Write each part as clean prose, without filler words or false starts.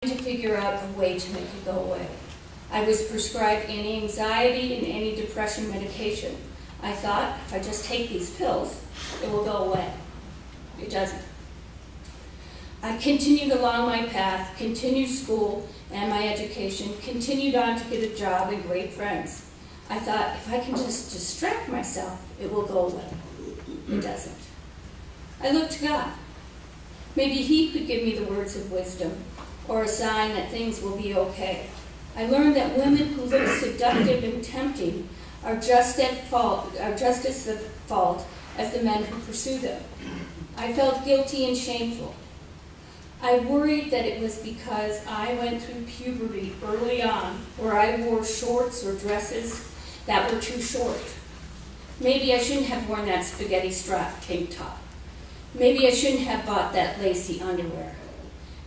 to figure out a way to make it go away. I was prescribed anti-anxiety and anti-depression medication. I thought, if I just take these pills, it will go away. It doesn't. I continued along my path, continued school and my education, continued on to get a job and great friends. I thought, if I can just distract myself, it will go away. It doesn't. I looked to God. Maybe He could give me the words of wisdom or a sign that things will be okay. I learned that women who look seductive and tempting are just as at fault as the men who pursue them. I felt guilty and shameful. I worried that it was because I went through puberty early on, where I wore shorts or dresses that were too short. Maybe I shouldn't have worn that spaghetti strap tank top. Maybe I shouldn't have bought that lacy underwear.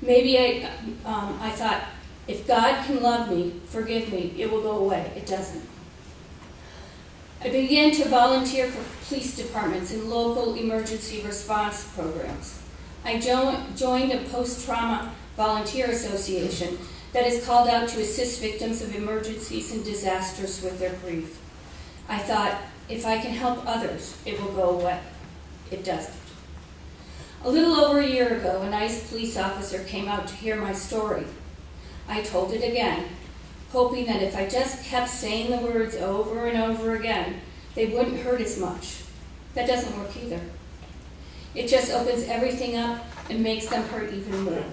Maybe I thought, if God can love me, forgive me, it will go away. It doesn't. I began to volunteer for police departments and local emergency response programs. I joined a post-trauma volunteer association that is called out to assist victims of emergencies and disasters with their grief. I thought, if I can help others, it will go away. It doesn't. A little over a year ago, a nice police officer came out to hear my story. I told it again, hoping that if I just kept saying the words over and over again, they wouldn't hurt as much. That doesn't work either. It just opens everything up and makes them hurt even more.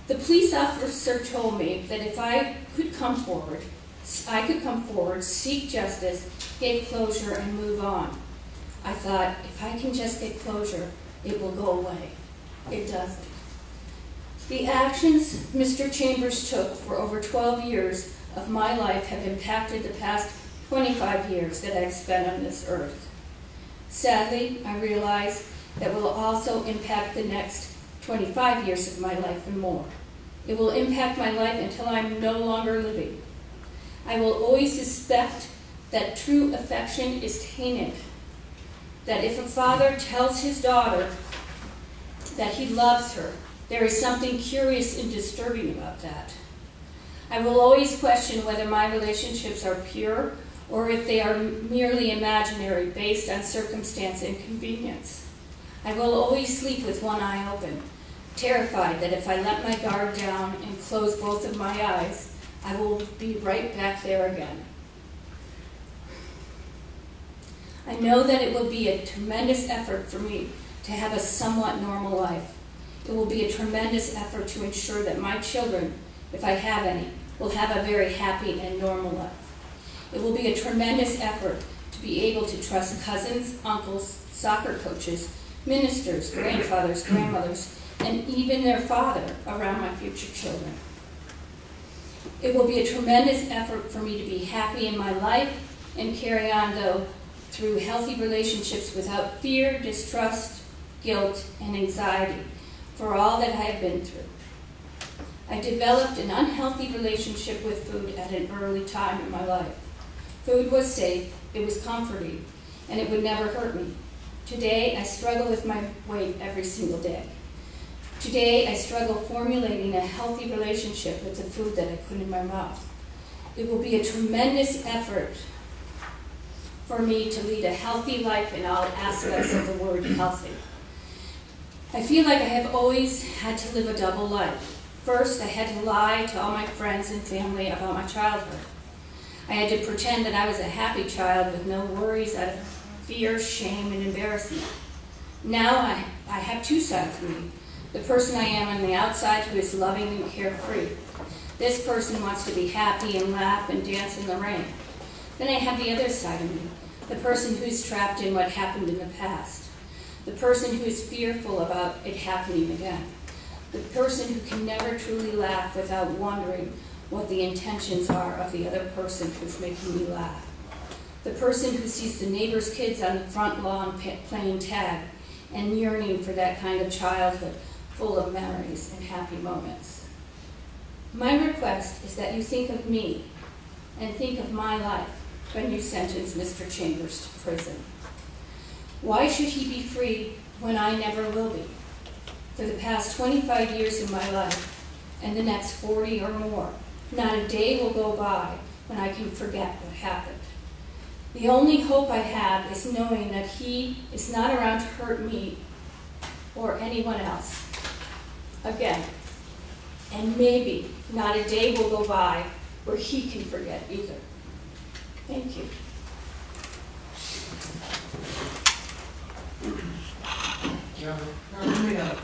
The police officer told me that if I could come forward, seek justice, get closure, and move on. I thought, if I can just get closure, it will go away. It doesn't. The actions Mr. Chambers took for over 12 years of my life have impacted the past 25 years that I've spent on this earth. Sadly, I realize that will also impact the next 25 years of my life and more. It will impact my life until I'm no longer living. I will always suspect that true affection is tainted. That if a father tells his daughter that he loves her, there is something curious and disturbing about that. I will always question whether my relationships are pure or if they are merely imaginary based on circumstance and convenience. I will always sleep with one eye open, terrified that if I let my guard down and close both of my eyes, I will be right back there again. I know that it will be a tremendous effort for me to have a somewhat normal life. It will be a tremendous effort to ensure that my children, if I have any, will have a very happy and normal life. It will be a tremendous effort to be able to trust cousins, uncles, soccer coaches, ministers, grandfathers, grandmothers, and even their father around my future children. It will be a tremendous effort for me to be happy in my life and carry on, though, through healthy relationships without fear, distrust, guilt, and anxiety for all that I have been through. I developed an unhealthy relationship with food at an early time in my life. Food was safe, it was comforting, and it would never hurt me. Today, I struggle with my weight every single day. Today, I struggle formulating a healthy relationship with the food that I put in my mouth. It will be a tremendous effort for me to lead a healthy life in all aspects of the word healthy. I feel like I have always had to live a double life. First, I had to lie to all my friends and family about my childhood. I had to pretend that I was a happy child with no worries out of fear, shame, and embarrassment. Now I have two sides of me. The person I am on the outside who is loving and carefree. This person wants to be happy and laugh and dance in the rain. Then I have the other side of me, the person who is trapped in what happened in the past. The person who is fearful about it happening again. The person who can never truly laugh without wondering what the intentions are of the other person who's making me laugh. The person who sees the neighbor's kids on the front lawn playing tag and yearning for that kind of childhood full of memories and happy moments. My request is that you think of me and think of my life when you sentence Mr. Chambers to prison. Why should he be free when I never will be? For the past 25 years of my life, and the next 40 or more. Not a day will go by when I can forget what happened. The only hope I have is knowing that he is not around to hurt me or anyone else again. And maybe not a day will go by where he can forget either. Thank you. Your Honor,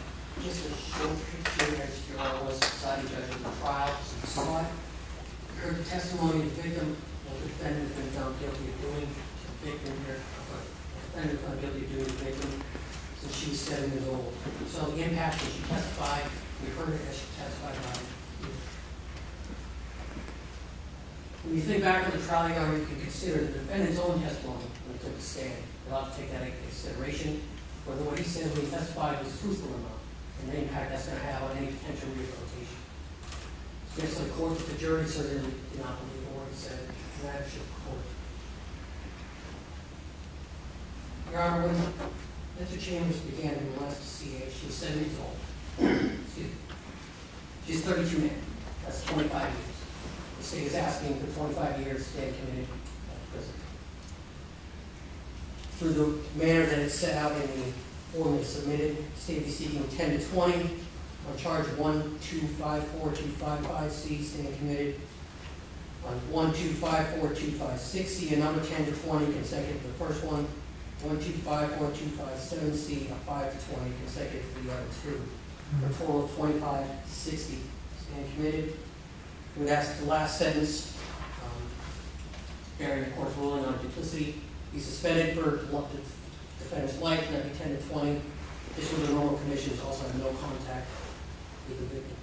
just a short picture as Your Honor was deciding judge of the trial, as you saw it. You heard the testimony of the victim, the defendant has been found guilty of doing the victim here, but the defendant found guilty of doing the victim since she was 7 years old. So the impact that she testified, we heard it as she testified about it. When you think back to the trial, Your Honor, you can consider the defendant's own testimony when he took the stand. You'll have to take that into consideration, whether what he said when he testified was truthful or not, and the impact that's going to have on any potential rehabilitation. Yes, the court, the jury certainly did not believe what he said, and that should the court. Your Honor, when Mr. Chambers began to molest CA, she was 7 years old. Excuse me. She's 32 now. That's 25 years. The state is asking for 25 years to stay committed to prison. Through the manner that it's set out in the form that's submitted, the state is seeking 10 to 20 on charge 1254255C, staying committed. On 1254256C, a number 10 to 20 consecutive to the first one. 1254257C, a 5 to 20 consecutive to the other two. A total of 2560, staying committed. We would ask the last sentence, bearing the court's ruling on duplicity, be suspended for the defendant's life, and that'd be 10 to 20. This was a normal conditions, also have no contact with the victim.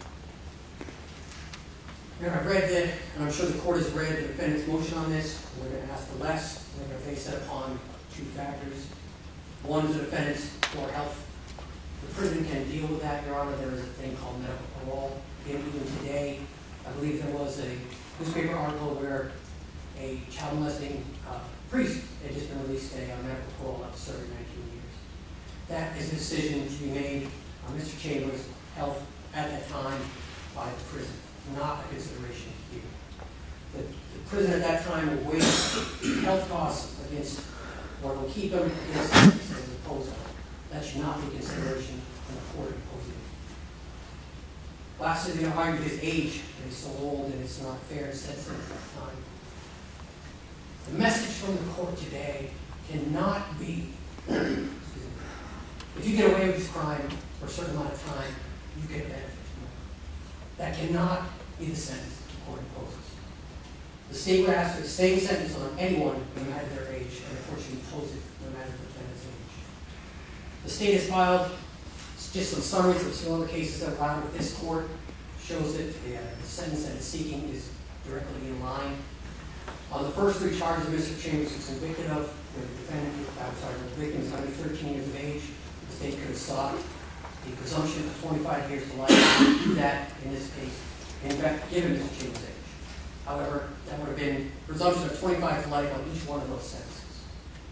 Now, I've read that, and I'm sure the court has read the defendant's motion on this. We're going to ask for less. We're going to base that upon 2 factors. One is the defendant's poor health. The prison can deal with that, Your Honor. There is a thing called medical parole. Even today, I believe there was a newspaper article where a child molesting priest had just been released today on medical parole after serving 19 years. That is a decision to be made on Mr. Chambers' health at that time by the prison, not a consideration here. The prison at that time will weigh health costs against, or will keep them against the proposal. That should not be consideration in the court imposing it. Lastly, they argue his age, that he's so old and it's not fair to set things at that time. The message from the court today cannot be, if you get away with this crime for a certain amount of time, you get a benefit. That cannot be the sentence the court imposes. The state would ask for the same sentence on anyone, no matter their age, and the court should impose it no matter the defendant's age. The state has filed just some summaries of some other cases that are filed with this court, shows that the sentence that it's seeking is directly in line. On the first 3 charges Mr. Chambers was convicted of, the victim is under 13 years of age. The state could have sought the presumption of 25 years to life. Do that in this case, in fact, given Mr. Chambers' age. However, that would have been presumption of 25 to life on each one of those sentences.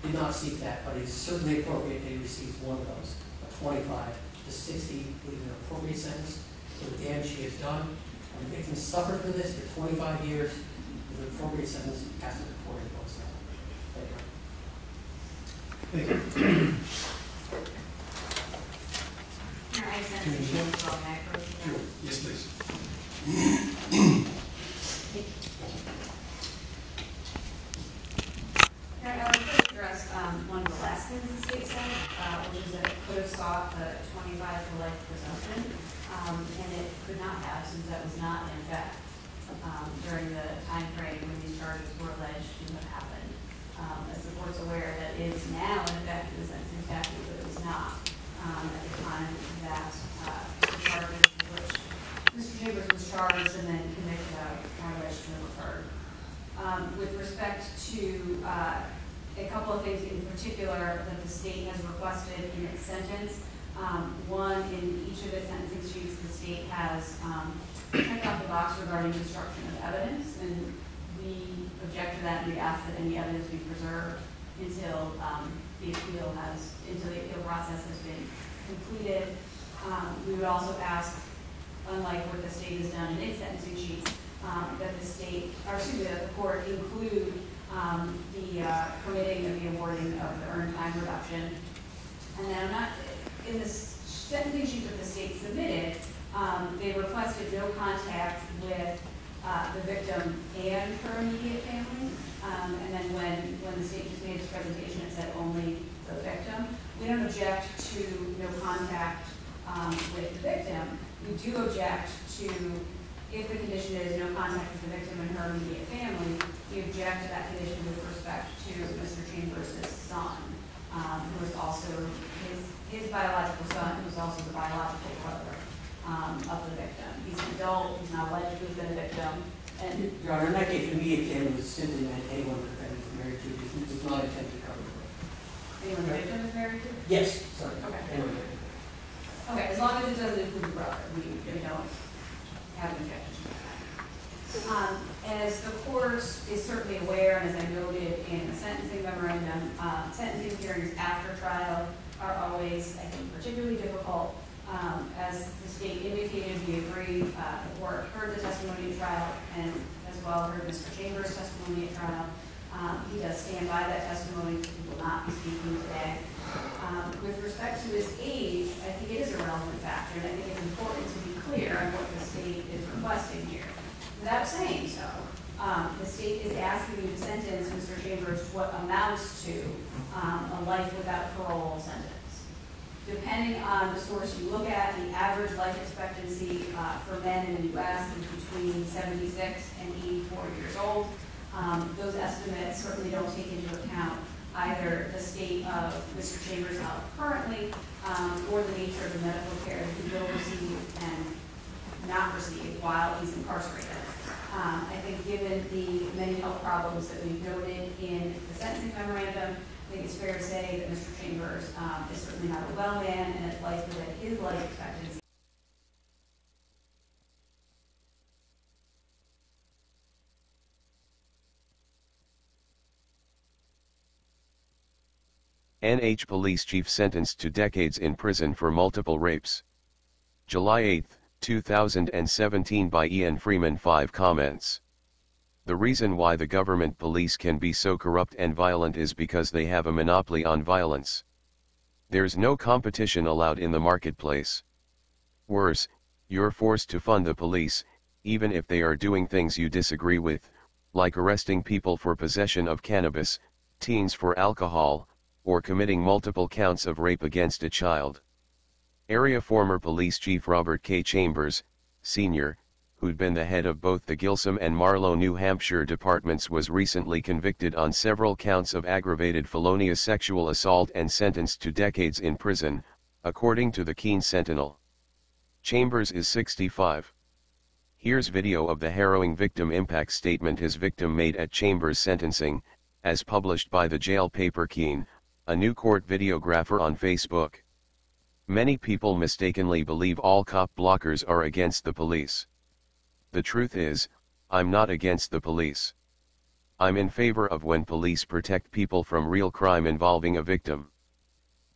Did not seek that, but it is certainly appropriate that he receives one of those, a 25 to 60, would be an appropriate sentence for the damage he has done. And the victim suffered for this for 25 years. The appropriate sentence after the court imposes that. Thank you. Thank you. Yes, please. I would like to address one of the last things the state said, which is that it could have sought the 25 to life presumption, and it could not have, since that was not in effect during the time frame when these charges were alleged to have happened. As the court's aware, that is now in effect in the sentencing statute, but it was not at the time that the charges which Mr. Chambers was charged and then convicted of are alleged to have occurred. With respect to a couple of things in particular that the state has requested in its sentence. One, in each of its sentencing sheets, the state has checked off the box regarding destruction of evidence, and we object to that, and we ask that any evidence be preserved until the appeal process has been completed. We would also ask unlike what the state has done in its sentencing sheets, that the court include the permitting of the awarding of the earned time reduction. And then in the sentencing sheet that the state submitted, they requested no contact with the victim and her immediate family. And then when the state just made its presentation, it said only the victim. We don't object to no contact with the victim. We do object to, if the condition is no contact with the victim and her immediate family, we object to that condition with respect to Mr. Chambers' son, who is also his biological son, who is also the biological brother of the victim. He's an adult, he's not alleged to have been a victim. And Your Honor, in that case, immediate family was simply meant anyone the defendant is married to, because it does not intend to cover it. anyone the victim is married to? Yes, sorry. Okay. Anyone married to. Okay, as long as it doesn't include the brother, we don't have an objection to that. As the court is certainly aware, and as I noted in the sentencing memorandum, sentencing hearings after trial are always, I think, particularly difficult. As the state indicated, we agree, the court heard the testimony at trial and as well heard Mr. Chambers' testimony at trial. He does stand by that testimony. He will not be speaking today. With respect to his age, I think it is a relevant factor, and I think it's important to be clear on what the state is requesting here. Without saying so, the state is asking you to sentence Mr. Chambers to what amounts to a life without parole sentence. Depending on the source you look at, the average life expectancy for men in the U.S. is between 76 and 84 years old. Those estimates certainly don't take into account either the state of Mr. Chambers' health currently or the nature of the medical care that he will receive and not receive while he's incarcerated. I think given the many health problems that we've noted in the sentencing memorandum, I think it's fair to say that Mr. Chambers is certainly not a well man, and it's likely that his life expectancy NH Police Chief sentenced to decades in prison for multiple rapes. July 8, 2017 by Ian Freeman. 5 comments. The reason why the government police can be so corrupt and violent is because they have a monopoly on violence. There's no competition allowed in the marketplace. Worse, you're forced to fund the police, even if they are doing things you disagree with, like arresting people for possession of cannabis, teens for alcohol, or committing multiple counts of rape against a child. Area former Police Chief Robert K. Chambers, Sr., who'd been the head of both the Gilsum and Marlow, New Hampshire departments, was recently convicted on several counts of aggravated felonious sexual assault and sentenced to decades in prison, according to the Keene Sentinel. Chambers is 65. Here's video of the harrowing victim impact statement his victim made at Chambers' sentencing, as published by the jail paper Keene, a new court videographer on Facebook. Many people mistakenly believe all cop blockers are against the police. The truth is, I'm not against the police. I'm in favor of when police protect people from real crime involving a victim.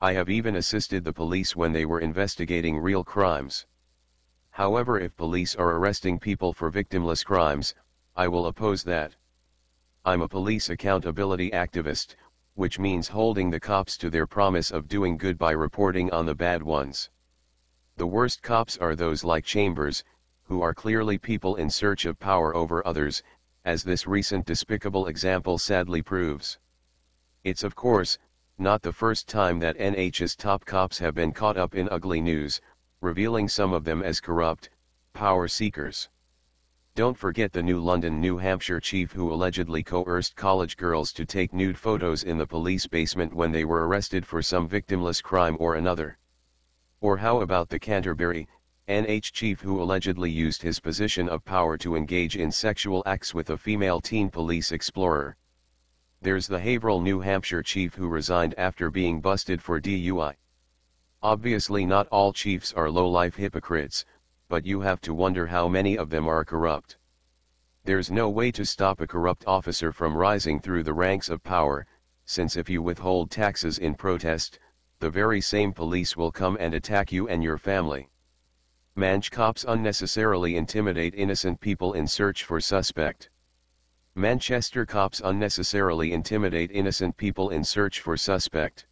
I have even assisted the police when they were investigating real crimes. However, if police are arresting people for victimless crimes, I will oppose that. I'm a police accountability activist, which means holding the cops to their promise of doing good by reporting on the bad ones. The worst cops are those like Chambers, who are clearly people in search of power over others, as this recent despicable example sadly proves. It's of course, not the first time that NH's top cops have been caught up in ugly news, revealing some of them as corrupt, power seekers. Don't forget the New London, New Hampshire chief who allegedly coerced college girls to take nude photos in the police basement when they were arrested for some victimless crime or another. Or how about the Canterbury, NH chief who allegedly used his position of power to engage in sexual acts with a female teen police explorer. There's the Haverhill, New Hampshire chief who resigned after being busted for DUI. Obviously not all chiefs are low-life hypocrites, but you have to wonder how many of them are corrupt. There's no way to stop a corrupt officer from rising through the ranks of power, since if you withhold taxes in protest, the very same police will come and attack you and your family. Manch cops unnecessarily intimidate innocent people in search for suspect. Manchester cops unnecessarily intimidate innocent people in search for suspect.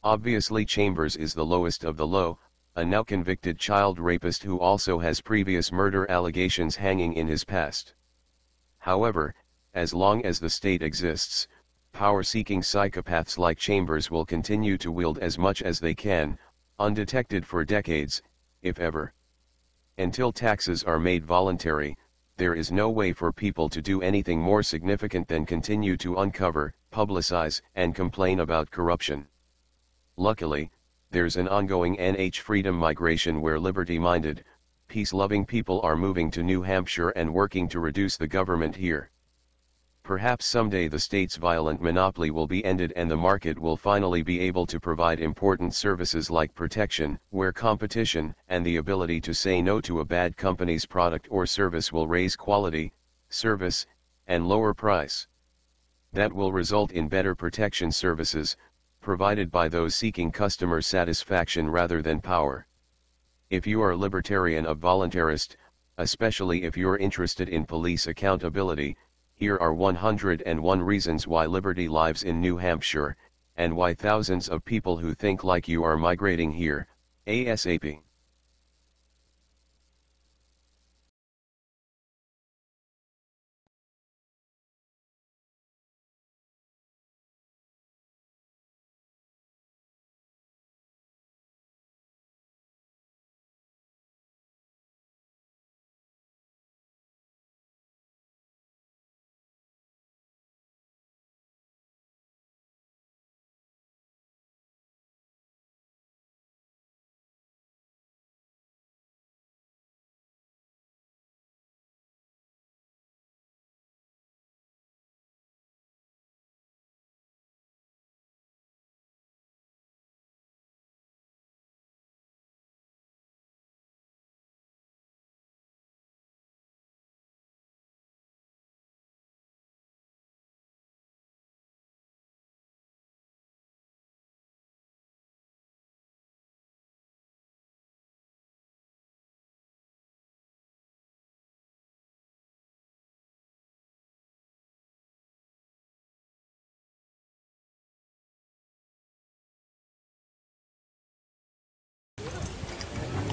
Obviously Chambers is the lowest of the low, a now convicted child rapist who also has previous murder allegations hanging in his past. However, as long as the state exists, power-seeking psychopaths like Chambers will continue to wield as much as they can, undetected for decades, if ever. Until taxes are made voluntary, there is no way for people to do anything more significant than continue to uncover, publicize, and complain about corruption. Luckily, there's an ongoing NH freedom migration where liberty-minded, peace-loving people are moving to New Hampshire and working to reduce the government here. Perhaps someday the state's violent monopoly will be ended and the market will finally be able to provide important services like protection, where competition and the ability to say no to a bad company's product or service will raise quality, service, and lower price. That will result in better protection services, provided by those seeking customer satisfaction rather than power. If you are libertarian or voluntarist, especially if you're interested in police accountability, here are 101 reasons why liberty lives in New Hampshire, and why thousands of people who think like you are migrating here, ASAP.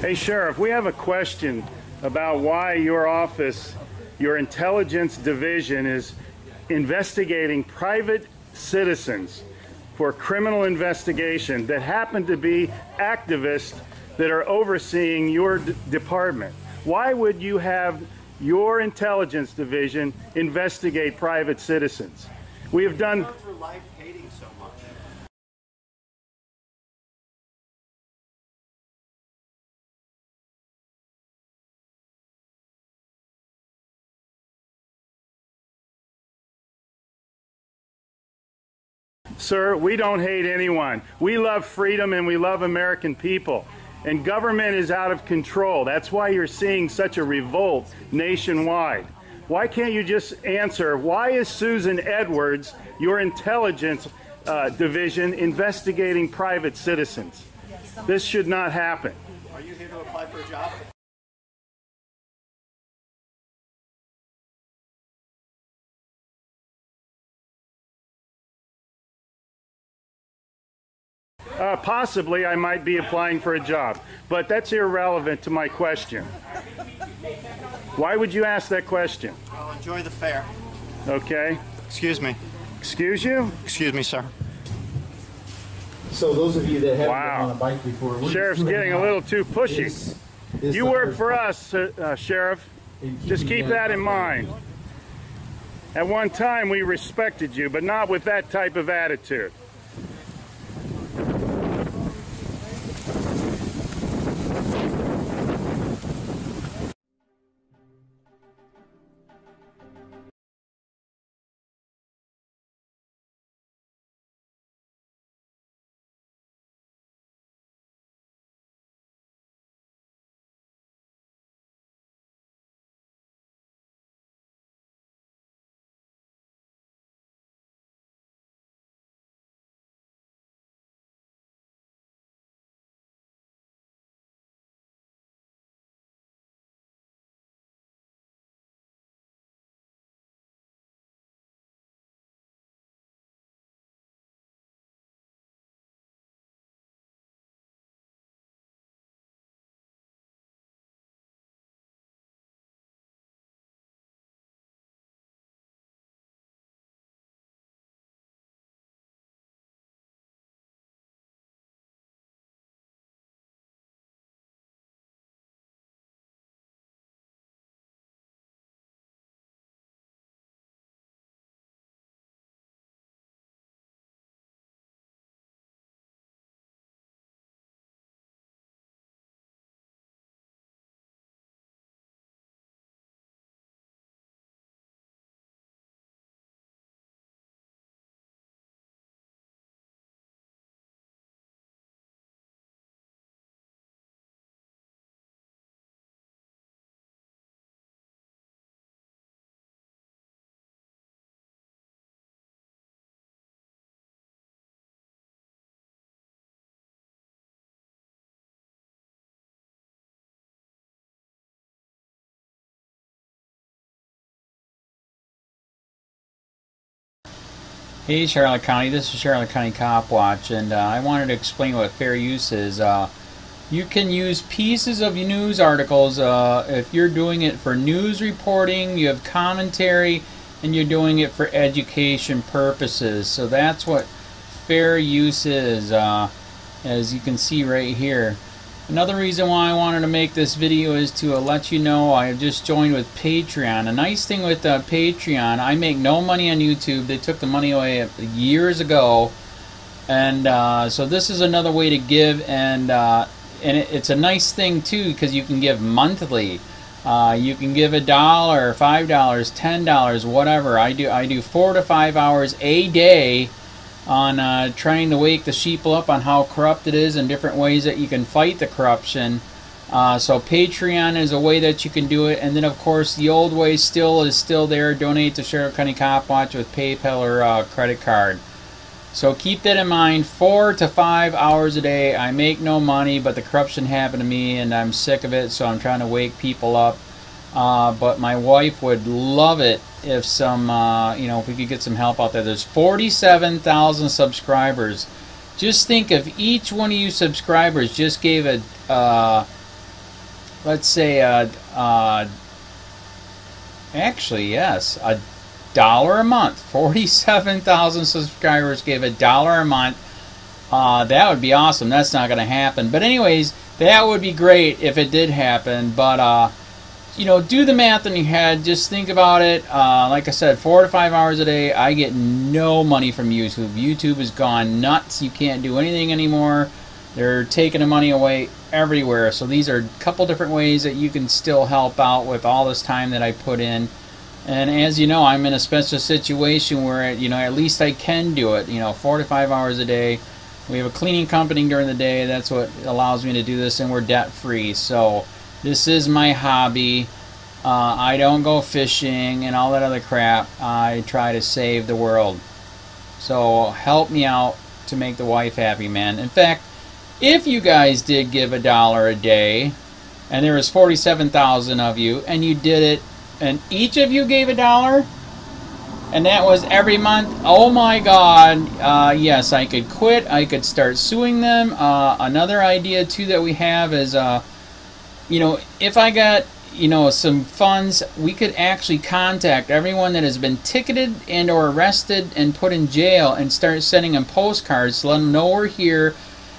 Hey Sheriff, we have a question about why your office, your intelligence division, is investigating private citizens for criminal investigation that happen to be activists that are overseeing your department. Why would you have your intelligence division investigate private citizens? We have done... For life hating so much. Sir, we don't hate anyone. We love freedom and we love American people. And government is out of control. That's why you're seeing such a revolt nationwide. Why can't you just answer, why is Susan Edwards, your intelligence division, investigating private citizens? This should not happen. Are you here to apply for a job? Possibly I might be applying for a job, but that's irrelevant to my question. Why would you ask that question? Well, enjoy the fair. Okay. Excuse me. Excuse you? Excuse me, sir. So those of you that haven't Wow. been on a bike before, we're Sheriff's just getting a little too pushy. You work for us, Sheriff. Just keep that in mind. At one time we respected you, but not with that type of attitude. Hey Charlotte County, this is Charlotte County COPWATCH, and I wanted to explain what fair use is. You can use pieces of news articles if you're doing it for news reporting, you have commentary, and you're doing it for education purposes. So that's what fair use is, as you can see right here. Another reason why I wanted to make this video is to let you know I have just joined with Patreon. A nice thing with Patreon, I make no money on YouTube. They took the money away years ago, and so this is another way to give, and it's a nice thing too because you can give monthly. You can give $1, $5, $10, whatever. I do 4 to 5 hours a day on trying to wake the sheep up on how corrupt it is and different ways that you can fight the corruption. So Patreon is a way that you can do it, and then of course the old way is still there. Donate to Charlotte County COPWATCH with PayPal or credit card. So keep that in mind. 4 to 5 hours a day. I make no money, but the corruption happened to me and I'm sick of it, so I'm trying to wake people up. But my wife would love it if if we could get some help out there. There's 47,000 subscribers. Just think if each one of you subscribers just gave let's say actually yes, $1 a month. 47,000 subscribers gave $1 a month. That would be awesome. That's not going to happen. But anyways, that would be great if it did happen. But do the math in your head. Just think about it. Like I said, 4 to 5 hours a day. I get no money from YouTube. YouTube has gone nuts. You can't do anything anymore. They're taking the money away everywhere. So these are a couple different ways that you can still help out with all this time that I put in. And as you know, I'm in a special situation where at least I can do it. 4 to 5 hours a day. We have a cleaning company during the day. That's what allows me to do this, and we're debt free. So this is my hobby. I don't go fishing and all that other crap. I try to save the world. So help me out to make the wife happy, man. In fact, if you guys did give $1 a day, and there was 47,000 of you, and you did it, and each of you gave $1, and that was every month, oh my God, yes, I could quit. I could start suing them. Another idea too that we have is if I got some funds, we could actually contact everyone that has been ticketed and or arrested and put in jail and start sending them postcards to let them know we're here,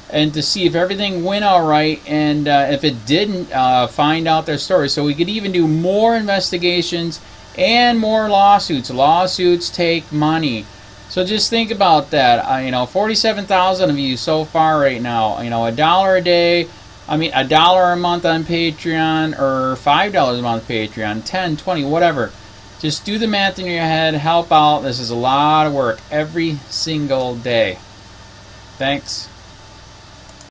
and to see if everything went all right, and if it didn't, find out their story. So we could even do more investigations and more lawsuits. Lawsuits take money. So just think about that. 47,000 of you so far right now. $1 a day. $1 a month on Patreon, or $5 a month Patreon, 10, 20, whatever. Just do the math in your head, help out. This is a lot of work every single day. Thanks.